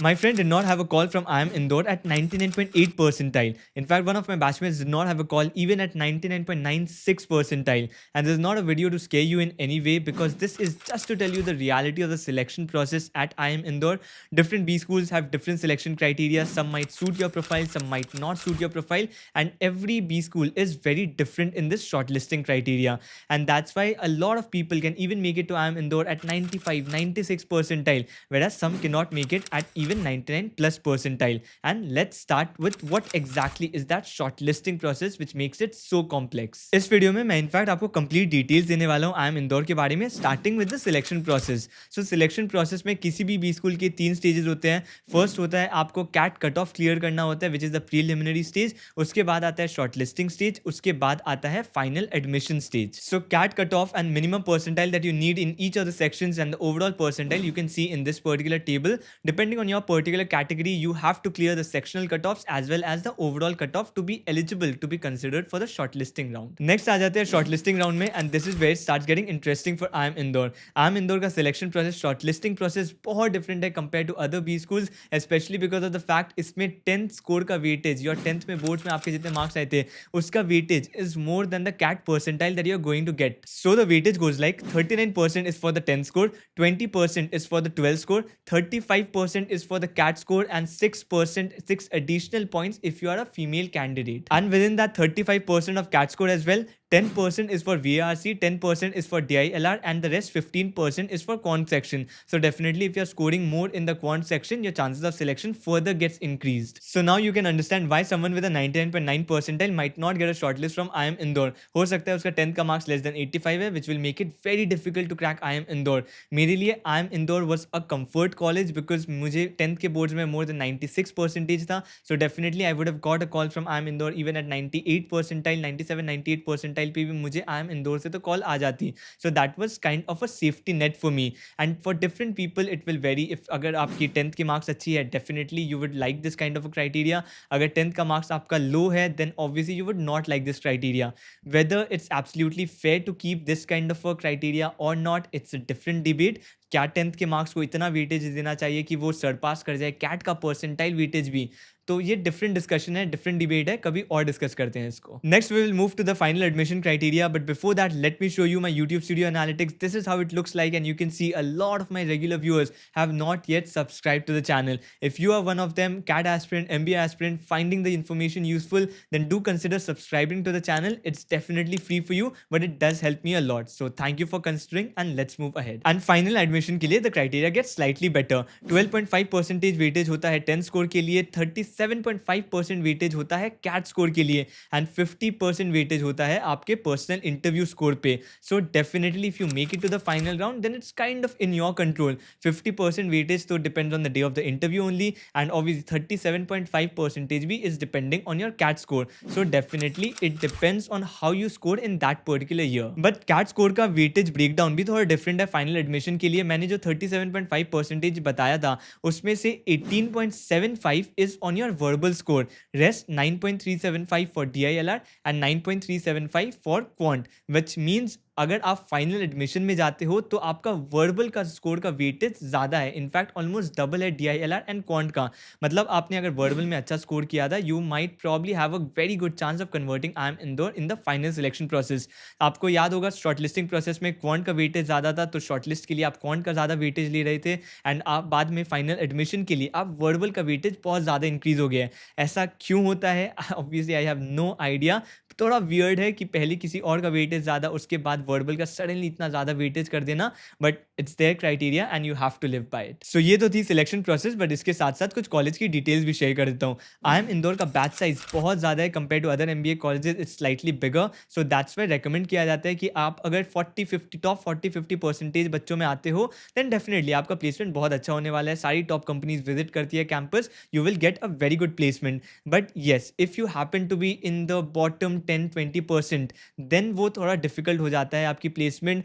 My friend did not have a call from IIM Indore at 99.8 percentile. In fact, one of my batchmates did not have a call even at 99.96 percentile. And this is not a video to scare you in any way, because this is just to tell you the reality of the selection process at IIM Indore. Different B schools have different selection criteria. Some might suit your profile, some might not suit your profile. And every B school is very different in this shortlisting criteria. And that's why a lot of people can even make it to IIM Indore at 95, 96 percentile, whereas some cannot make it at even 99 plus percentile. And let's start with what exactly is that shortlisting process which makes it so complex. इस video में मैं in fact आपको complete details देने वाला हूँ IIM Indore के बारे में, starting with the selection process. So selection process में किसी भी बी स्कूल के 3 स्टेजेस होते हैं. फर्स्ट होता है आपको कैट कट ऑफ क्लियर करना होता है, which is the preliminary stage. उसके बाद आता है शॉर्टलिस्टिंग स्टेज. उसके बाद आता है final admission stage. So CAT cut off and minimum percentile that you need in each of the sections and the overall percentile you can see in this particular table. Depending on your particular category, you have to clear the sectional cutoffs as well as the overall cutoff to be eligible to be considered for the shortlisting round. Next आ जाते हैं shortlisting round में, and this is where it starts getting interesting for IIM Indore. IIM Indore का selection process, shortlisting process बहुत different है compared to other B schools, especially because of the fact इसमें 10th score का weightage, your 10th में boards में आपके जितने marks आए थे उसका weightage is more than the CAT percentile that you are going to get. So the weightage goes like 39% is for the 10th score, 20% is for the 12th score, 35% is for the CAT score, and 6%, 6 additional points if you are a female candidate. And within that 35% of CAT score as well, 10% is for VARC, 10% is for DILR, and the rest 15% is for quant section. So definitely if you're scoring more in the quant section, your chances of selection further gets increased. So now you can understand why someone with a 99.9 percentile might not get a shortlist from IIM Indore. हो सकता है उसका 10th का marks less than 85 है, which will make it very difficult to crack IIM Indore. मेरे लिए IIM Indore was a comfort college because मुझे 10th के boards में more than 96 percentage था. So definitely I would have got a call from IIM Indore even at 98 percentile, 97, 98 percentile पे भी मुझे IIM Indore से तो कॉल आ जाती. So that was kind of a safety net for me. And for different people it will vary. If अगर आपकी 10th की marks अच्छी है, definitely you would like this kind of a criteria. अगर 10th का marks आपका low है, then obviously you would not like this criteria. Whether it's absolutely fair to keep this kind of a criteria or not, it's a different debate. क्या 10th के marks को इतना weightage देना चाहिए कि वो सरपास कर जाए कैट का परसेंटाइल वेटेज भी, तो ये डिफरेंट डिस्कशन है, डिफरेंट डिबेट है, कभी और डिस्कस करते हैं इसको. Next we will move to the final admission criteria, but before that let me show you my YouTube Studio Analytics. This is how it looks like, and you can see a lot of my regular viewers have not yet subscribed to the channel. If you are one of them, CAT aspirant, MBA aspirant, finding the information useful, then do consider subscribing to the channel. It's definitely free for you, but it does help me a lot. So thank you for considering, and let's move ahead. And final admission के लिए the criteria gets slightly better. 12.5% weightage होता है 10 score के लिए, 37.5% weightage होता है cat score के लिए, एंड 50% वेटेज होता है आपके पर्सनल इंटरव्यू स्कोर पे. So definitely if you make it to the final round then it's kind of in your control. 50% weightage तो depends on the day of the interview only, and obviously 37.5% भी is depending on your CAT score. So definitely it depends on how you score in that particular year. But CAT score का weightage breakdown भी थोड़ा different है final admission के लिए. मैंने जो 37.5% बताया था उसमें से 18.75 is on your verbal score, rest 9.375 for DILR and 9.375 for quant, which means अगर आप फाइनल एडमिशन में जाते हो तो आपका वर्बल का स्कोर का वेटेज ज़्यादा है, इनफैक्ट ऑलमोस्ट डबल है DILR एंड क्वांट का. मतलब आपने अगर वर्बल में अच्छा स्कोर किया था, you might probably have a very good chance of converting IIM Indore in the final selection process. आपको याद होगा शॉर्टलिस्टिंग प्रोसेस में क्वांट का वेटेज ज़्यादा था, तो शॉर्टलिस्ट के लिए आप क्वांट का ज़्यादा वेटेज ले रहे थे, एंड आप बाद में फाइनल एडमिशन के लिए आप वर्बल का वेटेज बहुत ज़्यादा इंक्रीज हो गया है. ऐसा क्यों होता है? Obviously I have no idea. थोड़ा वियर्ड है कि पहले किसी और का वेटेज ज़्यादा, उसके बाद वर्बल का सडनली इतना ज़्यादा वेटेज कर देना, but it's their criteria and you have to live by it. So ये तो थी सिलेक्शन प्रोसेस, बट इसके साथ साथ कुछ कॉलेज की डिटेल्स भी शेयर कर देता हूँ. IIM इंदौर का बैच साइज बहुत ज़्यादा है compare to other MBA colleges, it's slightly bigger. So that's why recommend किया जाता है कि आप अगर 40-50 टॉप 40-50% बच्चों में आते हो, देन डेफिनेटली आपका प्लेसमेंट बहुत अच्छा होने वाला है. सारी टॉप कंपनीज विजिट करती है campus, you will get a very good placement. But yes, if you happen to be in the bottom 10-20%, then वो थोड़ा डिफिकल्ट हो जाता है। आपकी प्लेसमेंट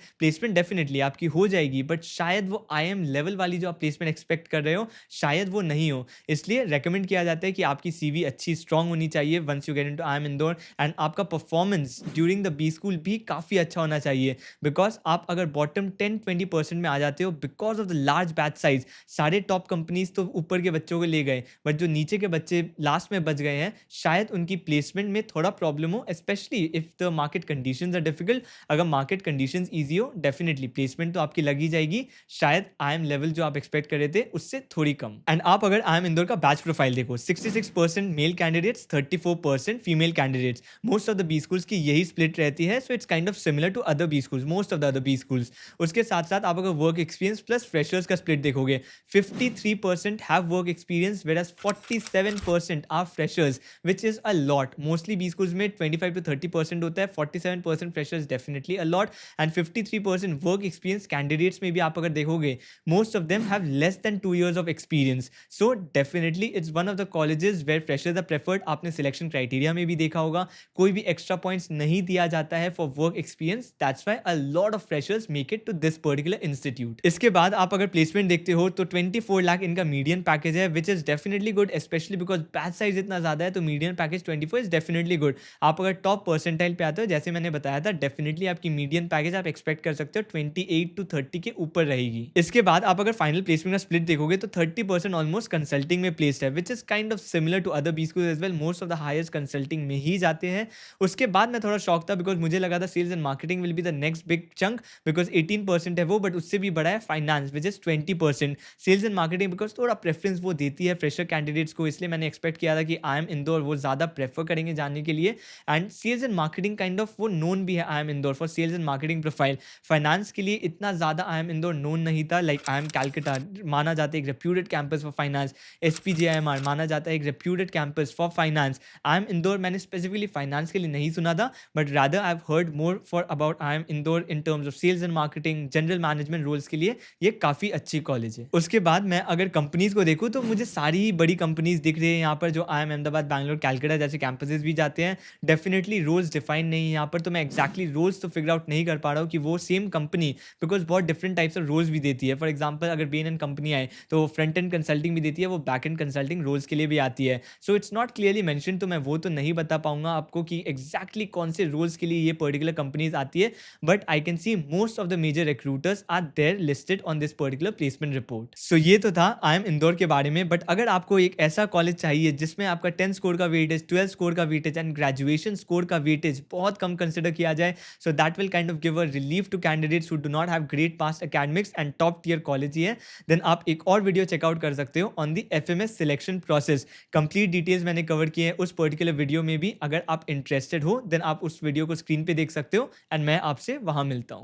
डेफिनेटली आपकी हो जाएगी, बट शायद वो IIM लेवल वाली जो आप प्लेसमेंट एक्सपेक्ट कर रहे हो शायद वो नहीं हो। इसलिए रेकमेंड किया जाता है कि आपकी CV अच्छी स्ट्रांग होनी चाहिए once you get into IIM Indore, and आपका performance during the B school भी काफ़ी अच्छा होना चाहिए। बिकॉज आप अगर बॉटम 10-20% में आ जाते हो because of the large batch size, सारे टॉप कंपनीज तो ऊपर के बच्चों को ले गए, बट जो नीचे के बच्चे लास्ट में बच गए हैं, शायद उनकी प्लेसमेंट में थोड़ा प्रॉब्लम हो, specially if the market conditions are difficult. अगर मार्केट कंडीशंस ईजी हो, डेफिनेटली प्लेसमेंट तो आपकी लगी जाएगी, शायद IIM लेवल जो आप एक्सपेक्ट कर रहे थे उससे थोड़ी कम। एंड आप अगर IIM इंदौर का बैच प्रोफाइल देखो, 66% male candidates, 34% female candidates. Most of the B schools की यही स्प्लिट रहती है, so it's kind of similar to other B schools, most of the other B schools. उसके साथ साथ आप अगर वर्क एक्सपीरियंस प्लस फ्रेशर्स का स्प्लिट देखोगे, 53% have work experience whereas 47% are freshers, which is a lot. Mostly B schools में 25 to 30% होता है, 47% freshers definitely a lot, and 53% work experience candidates में भी आप अगर देखोगे, most of them have less than 2 years of experience. So definitely it's one of the colleges where freshers are preferred. आपने selection criteria में भी देखा होगा, कोई भी एक्स्ट्रा पॉइंट्स नहीं दिया जाता है for work experience, that's why a lot of freshers make it to this particular institute. इसके बाद आप अगर प्लेसमेंट देखते हो तो 24 लाख इनका मीडियन पैकेज है, which is definitely good, specially because batch size इतना ज्यादा है, तो median package 24 is definitely good. आप अगर टॉप परसेंटाइल पे आते हो, जैसे मैंने बताया था, डेफिनेटली आपकी मीडियन पैकेज आप एक्सपेक्ट कर सकते हो 28 to 30 के ऊपर रहेगी। इसके बाद आप अगर फाइनल प्लेसमेंट का स्प्लिट देखोगे तो 30% ऑलमोस्ट कंसल्टिंग में प्लेस्ड है, which is kind of similar to other B school as well. Most of the highest consulting में ही जाते हैं। उसके बाद मैं थोड़ा शॉक था बिकॉज मुझे लगा था sales and marketing will be the next big chunk, because 18% है वो, बट उससे भी बड़ा है finance which is 20%। Sales and marketing because थोड़ा प्रेफरेंस वो देती है फ्रेशर कैंडिडेट्स को, इसलिए मैंने एक्सपेक्ट किया था कि IIM इंदौर वो ज़्यादा प्रेफर करेंगे जाने के लिए। And sales and marketing kind of वो नोन भी है IIM Indore for sales and marketing profile. Finance के लिए इतना ज़्यादा IIM इंदौर नोन नहीं था। लाइक IIM कैलकटा माना जाता है एक reputed campus for finance, SPJIMR माना जाता है एक reputed campus for finance. IIM Indore मैंने स्पेसिफिकली फाइनेंस के लिए नहीं सुना था, but rather I have heard more for about IIM Indore in terms of sales and marketing, general management roles के लिए ये काफ़ी अच्छी कॉलेज है। उसके बाद मैं अगर कंपनीज को देखूँ तो मुझे सारी बड़ी कंपनीज दिख रही है यहाँ पर, जो IIM अहमदाबाद, बैंगलोर, कैलकाटा जैसे कैंपसेस भी जाते हैं। डेफिनेटली रोल्स डिफाइन नहीं है यहाँ पर, तो मैं एक्जैक्टली रोल्स तो फिगर आउट नहीं कर पा रहा हूँ कि वो सेम कंपनी, बिकॉज बहुत डिफरेंट टाइप्स ऑफ रोल्स भी देती है। फॉर एग्जाम्पल अगर BNN कंपनी आए तो फ्रंट एंड कंसल्टिंग भी देती है, वो बैक एंड कंसल्टिंग रोल्स के लिए भी आती है। So it's not clearly mention, तो मैं वो तो नहीं बता पाऊंगा आपको कि एग्जैक्टली कौन से रोल्स के लिए ये पर्टिकुलर कंपनीज आती है, but I can see most of the major recruiters are there listed on this particular placement report. So ये तो था IIM इंदौर के बारे में, बट अगर आपको एक ऐसा कॉलेज चाहिए जिसमें आपका 10 स्कोर का वेटेज, 12 स्कोर का वेटेज एंड ग्रेजुएशन स्कोर का वेटेज बहुत कम कंसिडर किया जाए, so that will kind of give a relief to candidates who do not have great past academics and top tier college ही है, देन आप एक और वीडियो चेकआउट कर सकते हो on the FMS selection process. Complete details मैंने cover किए हैं उस पर्टिकुलर वीडियो में भी। अगर आप इंटरेस्टेड हो देन आप उस वीडियो को स्क्रीन पे देख सकते हो, एंड मैं आपसे वहां मिलता हूं।